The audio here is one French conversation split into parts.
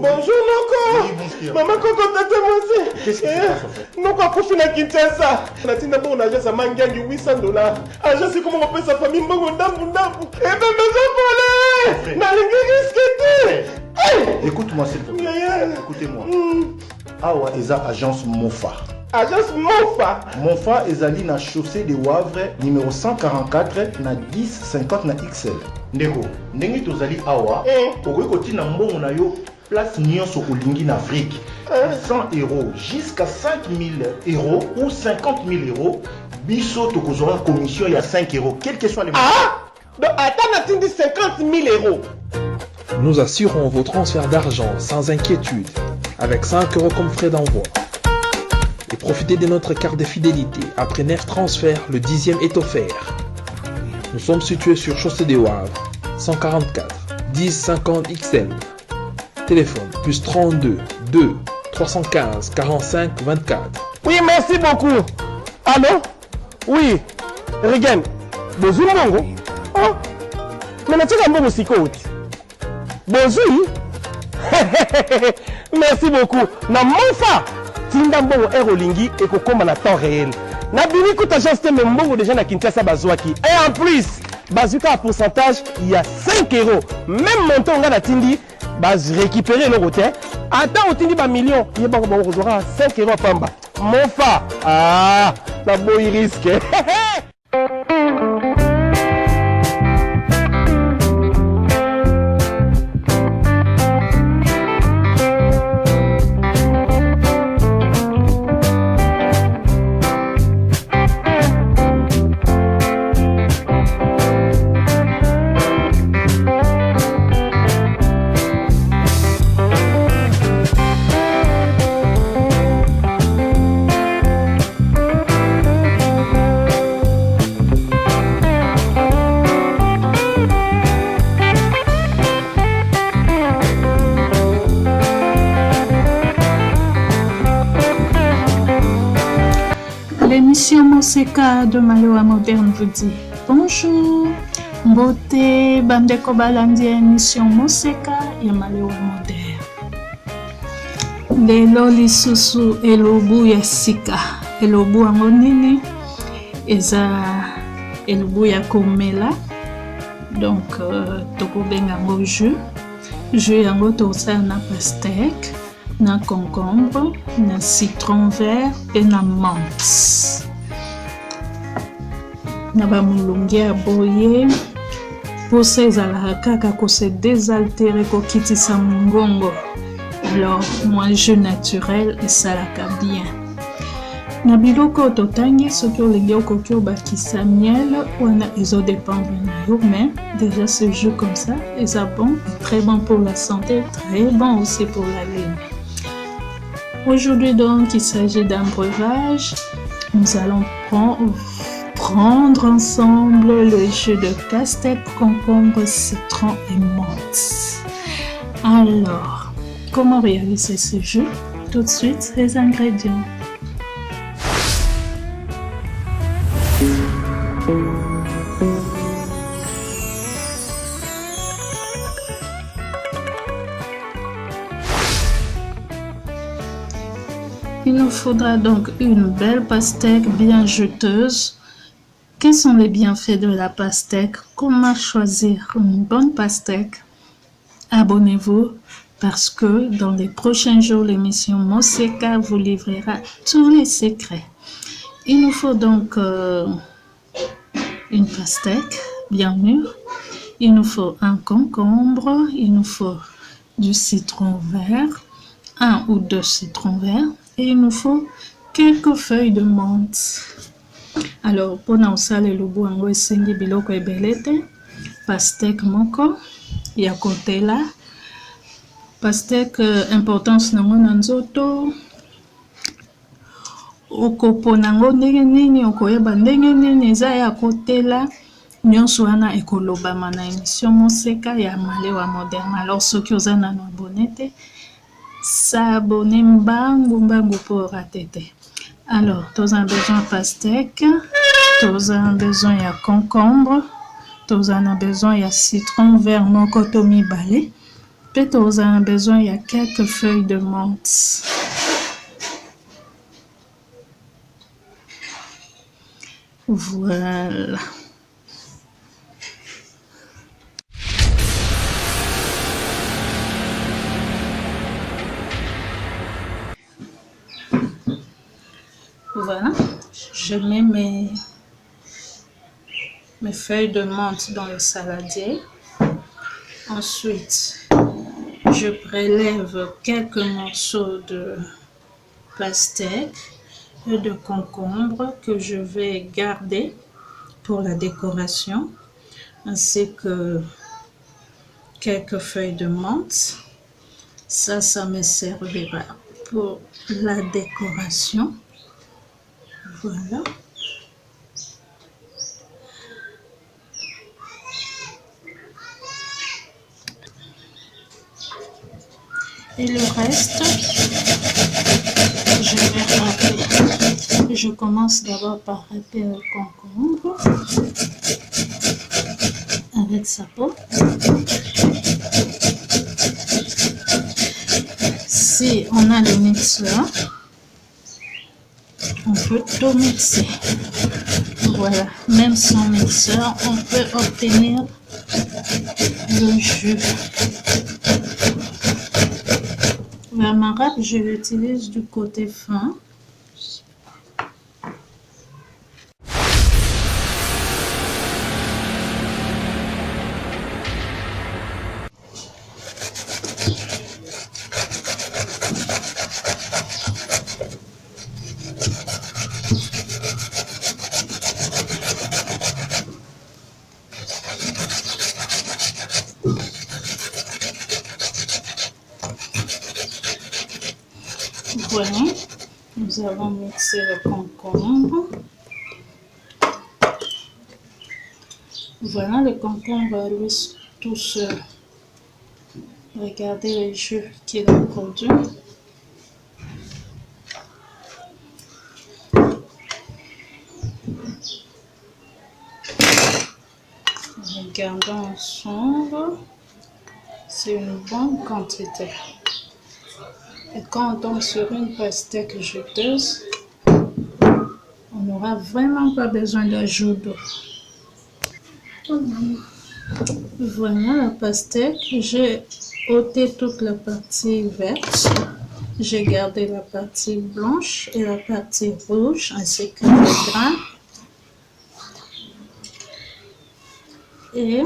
Bonjour Noko. Maman Koko tata moi. Qu'est-ce qui se passe en fait? Noko a profité na Kinshasa. Na tina bon agence à mangangi $800. Agence c'est comment on appelle sa famille mbongo ndambu ndambu. Et ben besoin pour na lingi risque. Écoute-moi s'il te plaît. Écoutez-moi. Awa eza agence Mofa. Agence Mofa. Mofa ezali na chaussée de Wavre numéro 144 na 1050 na XL. Ndeko, ndenge tozali awa, okoki kotina mbongo na yo place nyonso olingi na Afrique. 100 € jusqu'à 5000 € ou 50 000 €. Biso tokozora commission ya 5 €, quel que soit les montants. Ah! Donc attends, on a 50 000 €. Nous assurons vos transferts d'argent sans inquiétude, avec 5 € comme frais d'envoi. Et profitez de notre carte de fidélité. Après 9 transferts, le 10e est offert. Nous sommes situés sur Chaussée des Wavres, 144 1050 XL. Téléphone plus 32 2 315 45 24. Oui, merci beaucoup. Allô? Oui. Regan. Bonjour, Mongo. Oh. Mais tu as un bon psychote. Bonjour. Merci beaucoup. Na Mofa. Tinda mbongo Aerolingi et kokoma na temps réel. Na bini kuta agence te mbongo déjà na Kinshasa bazwaki. Et en plus, bazuka à pourcentage, il y a 5 €. Même montant on a tindi, baz récupérer le côté. Attends, on tindi ba million, il y a ba 5 € pamba. Mofa. Ah, na boy risque. L'émission Moseka de Maloa Moderne vous dit bonjour. Mbote bandeko balandi émission Moseka ya Maloa Moderne. Lelo lisusu elobu ya sika. Elobu yango nini eza elobu ya komela. Donc tokobenga ngo jus. Jus yango tosala na pastèque, na concombre, na citron vert et na menthe. Na ba mulungi ya boye pour ces alakaka ko se désaltérer ko kitisa mongongo. Alors moi jus naturel et salaka bien. Na biloko totangi soki olingi okoki obakisa miel wana ezo dépendre na yo, mais déjà ce jus comme ça est bon et très bon pour la santé, très bon aussi pour la ligne. Aujourd'hui donc il s'agit d'un breuvage. Nous allons prendre ensemble le jus de pastèque, concombre, citron et menthe. Alors, comment réaliser ce jus? Tout de suite les ingrédients. Il nous faudra donc une belle pastèque bien juteuse. Quels sont les bienfaits de la pastèque? Comment choisir une bonne pastèque? Abonnez-vous parce que dans les prochains jours, l'émission Moseka vous livrera tous les secrets. Il nous faut donc une pastèque bien mûre. Il nous faut un concombre. Il nous faut du citron vert, 1 ou 2 citrons verts. Et il nous faut quelques feuilles de menthe. Alors, pour nous saler le bout, on va essayer biloko ebelete, pastèque moko, ya côté là. Pastèque importance nango nanzoto. Okopo nango ndenge nini, okoyeba ndenge nini eza ya côté là. Nyonso wana ekolobama na émission Moseka ya Maloa Moderne. Alors, ceux qui osent nano abonner te, s'abonner mbangu pour rater. Alors, tous en besoin de pastèque, tous en besoin de concombre, tous en besoin de citron vert non kotomi balé, Peut-être vous avez besoin, il y a quelques feuilles de menthe. Voilà. Voilà, je mets mes feuilles de menthe dans le saladier. Ensuite, je prélève quelques morceaux de pastèque et de concombre que je vais garder pour la décoration, ainsi que quelques feuilles de menthe. Ça me servira pour la décoration. Voilà. Et le reste, je vais râper. Je commence d'abord par râper le concombre avec sa peau. Si on a le mixeur, on peut tout mixer. Voilà, même sans mixeur, on peut obtenir le jus. La marâpe, je l'utilise du côté fin. Voilà, nous avons mixé le concombre. Voilà, le concombre lui tout seul. Regardez le jus qu'il a produit. Regardons ensemble. C'est une bonne quantité. Et quand on tombe sur une pastèque juteuse, on n'aura vraiment pas besoin d'ajout d'eau. Voilà la pastèque. J'ai ôté toute la partie verte. J'ai gardé la partie blanche et la partie rouge ainsi que les grains. Et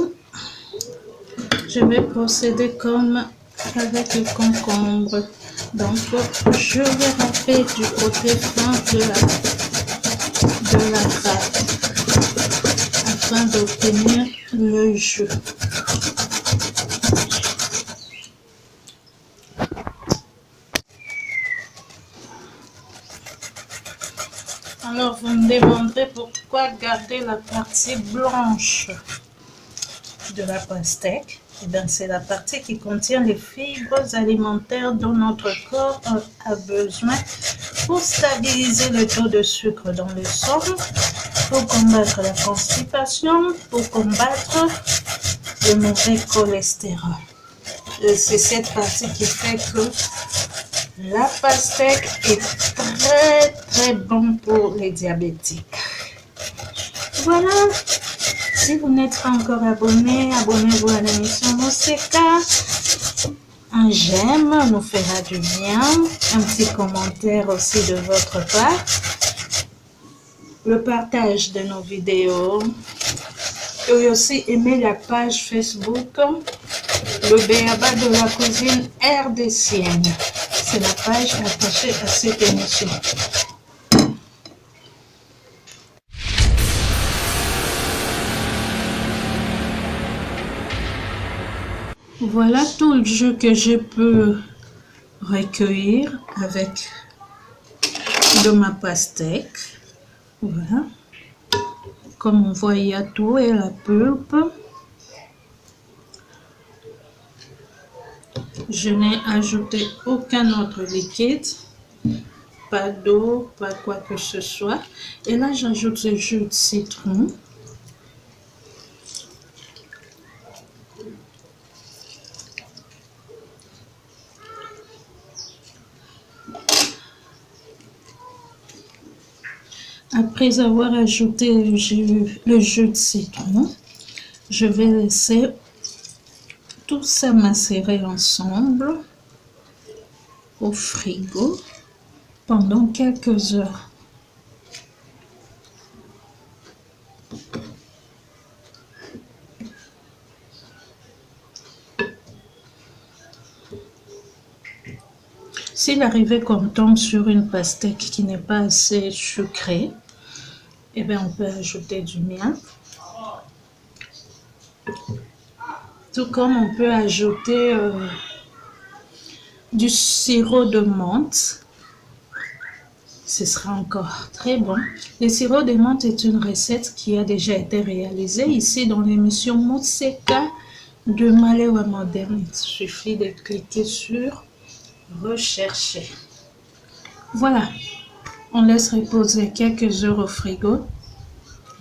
je vais procéder comme avec le concombre. Donc, je vais râper du côté fin de la grappe afin d'obtenir le jus. Alors, vous me demanderez pourquoi garder la partie blanche de la pastèque. Eh bien, c'est la partie qui contient les fibres alimentaires dont notre corps a besoin pour stabiliser le taux de sucre dans le sang, pour combattre la constipation, pour combattre le mauvais cholestérol. C'est cette partie qui fait que la pastèque est très très bonne pour les diabétiques. Voilà. Si vous n'êtes pas encore abonné, abonnez-vous à l'émission Moseka. Un j'aime nous fera du bien. Un petit commentaire aussi de votre part. Le partage de nos vidéos. Et aussi aimer la page Facebook Le Béaba de la cuisine RDCienne. C'est la page attachée à cette émission. Voilà tout le jus que je peux recueillir avec de ma pastèque. Voilà. Comme on voit, il y a tout et la pulpe. Je n'ai ajouté aucun autre liquide. Pas d'eau, pas quoi que ce soit. Et là, j'ajoute le jus de citron. Après avoir ajouté le jus de citron, je vais laisser tout ça macérer ensemble au frigo pendant quelques heures. S'il arrivait qu'on tombe sur une pastèque qui n'est pas assez sucrée, eh bien on peut ajouter du miel. Tout comme on peut ajouter du sirop de menthe. Ce sera encore très bon. Le sirop de menthe est une recette qui a déjà été réalisée ici dans l'émission Moseka de Malewa Moderne. Il suffit de cliquer sur rechercher. Voilà, on laisse reposer quelques heures au frigo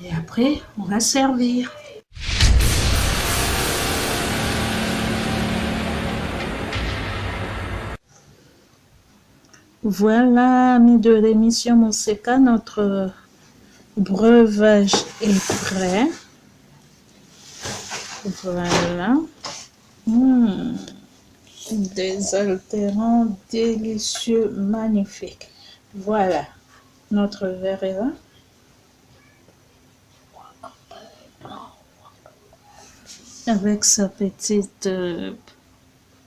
et après on va servir. Voilà, amis de l'émission Moseka, notre breuvage est prêt. Voilà. Désaltérant, délicieux, magnifique. Voilà, notre verre est là. Avec sa petite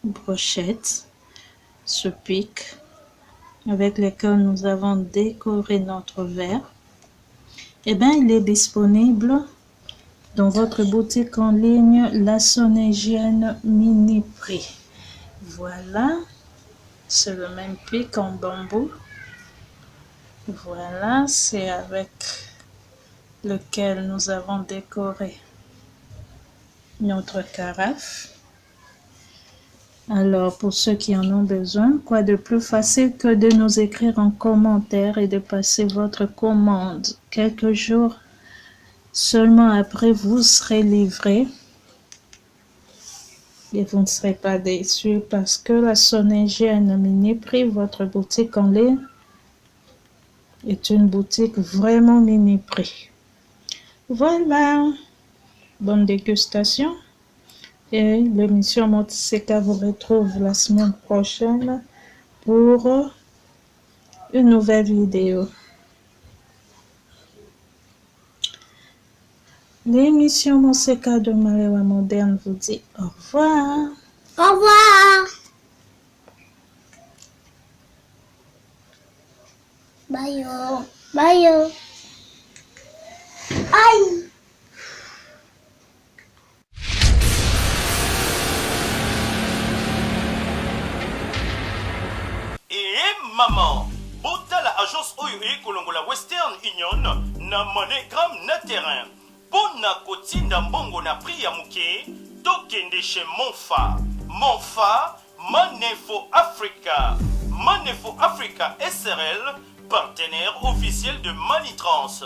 brochette, ce pic, avec lequel nous avons décoré notre verre. Eh bien, il est disponible dans votre boutique en ligne La Sonégienne Mini Prix. Voilà, c'est le même pic en bambou. Voilà, c'est avec lequel nous avons décoré notre carafe. Alors, pour ceux qui en ont besoin, quoi de plus facile que de nous écrire en commentaire et de passer votre commande. Quelques jours seulement après, vous serez livré. Et vous ne serez pas déçus parce que La Sonégienne Mini Prix, votre boutique en ligne, est une boutique vraiment mini prix. Voilà, bonne dégustation. Et l'émission Moseka vous retrouve la semaine prochaine pour une nouvelle vidéo. L'émission Moseka de Malewa Moderne vous dit au revoir. Au revoir. Bye yo. Bye yo. Aïe. Maman, bota la agence oyo ekolongola Western Union na MoneyGram na terrain. Pona kotinda mbongo na prix ya muke, tokende chez Monfa. Monfa, Money for Africa. Money for Africa SRL, partenaire officiel de Manitrans.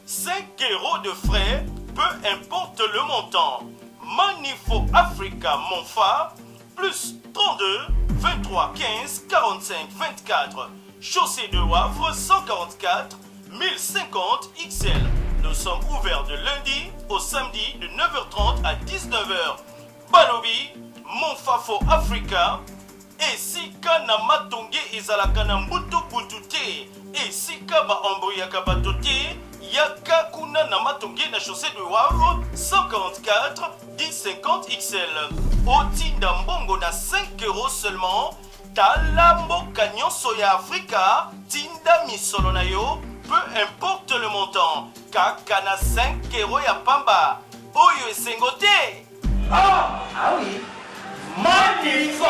5 € de frais, peu importe le montant. Money for Africa Monfa, plus 32 23 15 45 24. Chaussée de Wavre 144 1050 XL. Nous sommes ouverts de lundi au samedi de 9h30 à 19h. Balobi, Monfa for Africa. Et sika na matonge ezalaka na mbutu butu te. Et sika ba embrouillaka bato te. Yaka kuna na matonge na chaussée de Wavre 144 1050 XL. Otinda mbongo na 5 € seulement. Tala mboka nyonso ya Afrika. Tinda misolo na yo. Peu importe le montant. Kaka na 5 € ya pamba. Oyo esengo te. Ah oui. Money for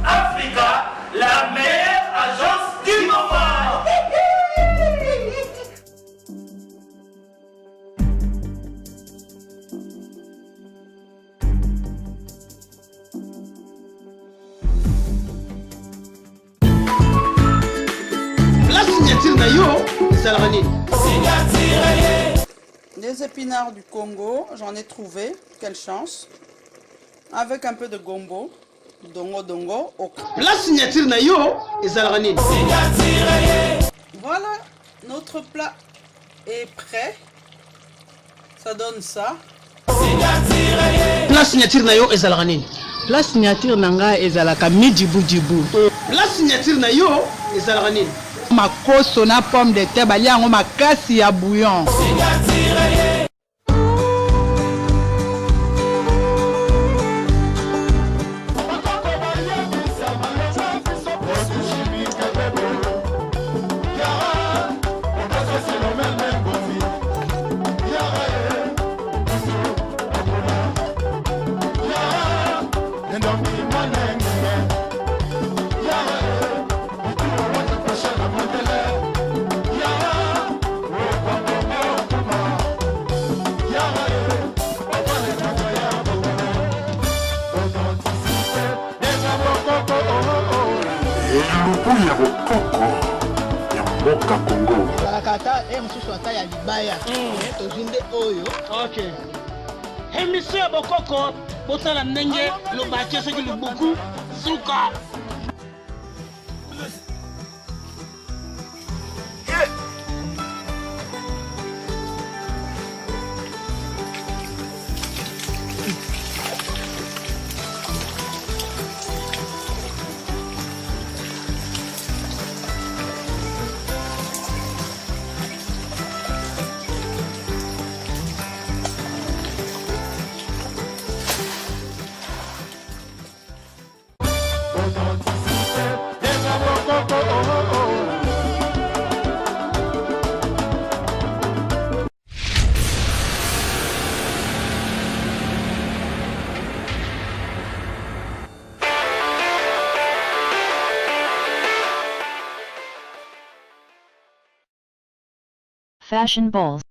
Africa, la meilleure agence du moment. La signature na yo, ezalaka nini? Des épinards du Congo, j'en ai trouvé, quelle chance. Avec un peu de gombo, dongo, ok. La signature na yo, ezalaka nini? Voilà notre plat. est prêt. Ça donne ça. La signature na yo ezalaka nini? La signature nanga ezalaka mijibu. La signature na yo ezalaka nini? Makoso na pomme de terre bali yango makasi ya bouillon. Kata mususu ata ya libaya tozinde oyo. Okay. Emission ya bokoko botala ndenge lobakie soki lubuku suka. Fashion balls.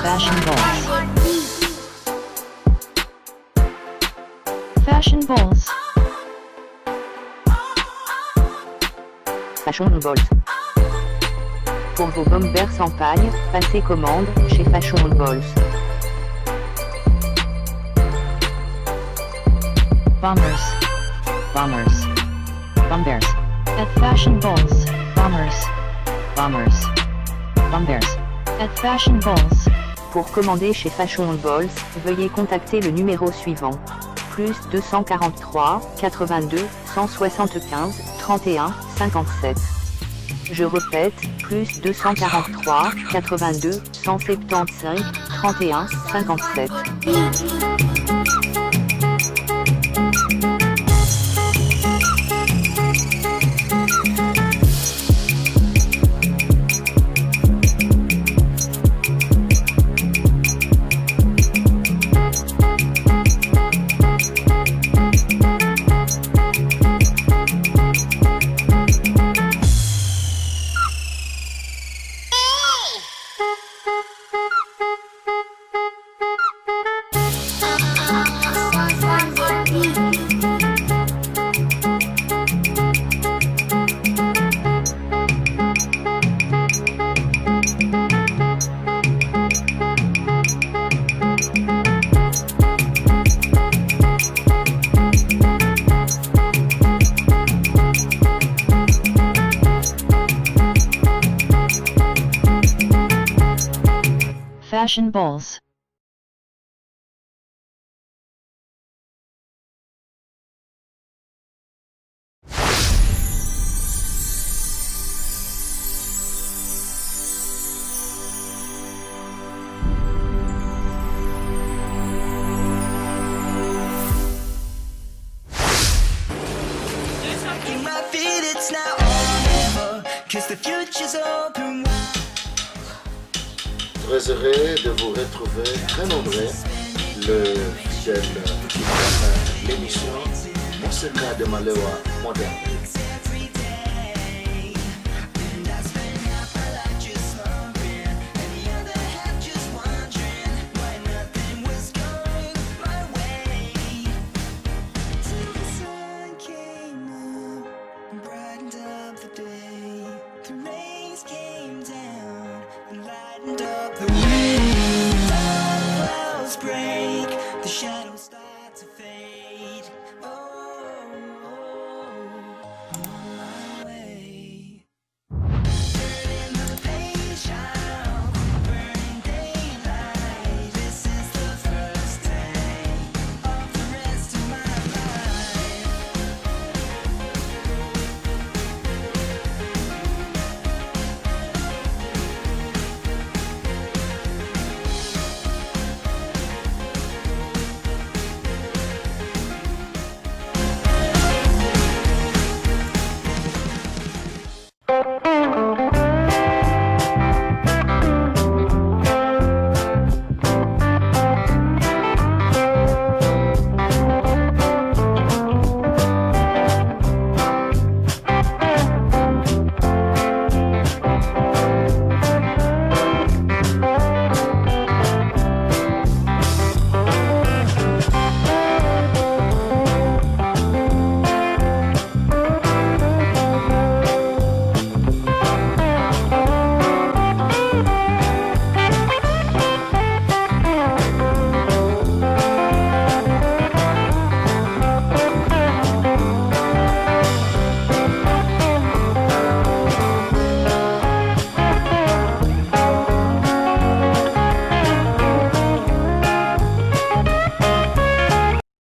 Fashion balls. Fashion balls. Fashion balls. Pour vos bombers sans paille, passez commande chez Fashion balls. Bombers. Bombers. Bombers. At Fashion balls. Bombers. Bombers. Bombers. At Fashion balls. Pour commander chez Fashion balls, veuillez contacter le numéro suivant. Plus 243 82 175 31 57. Je répète, plus 243 82 175 31 57. Fashion balls. Très heureux de vous retrouver très nombreux. Le fidèle qui m'a l'émission Monseka de Malewa moderne. The wind, the clouds break, the shadow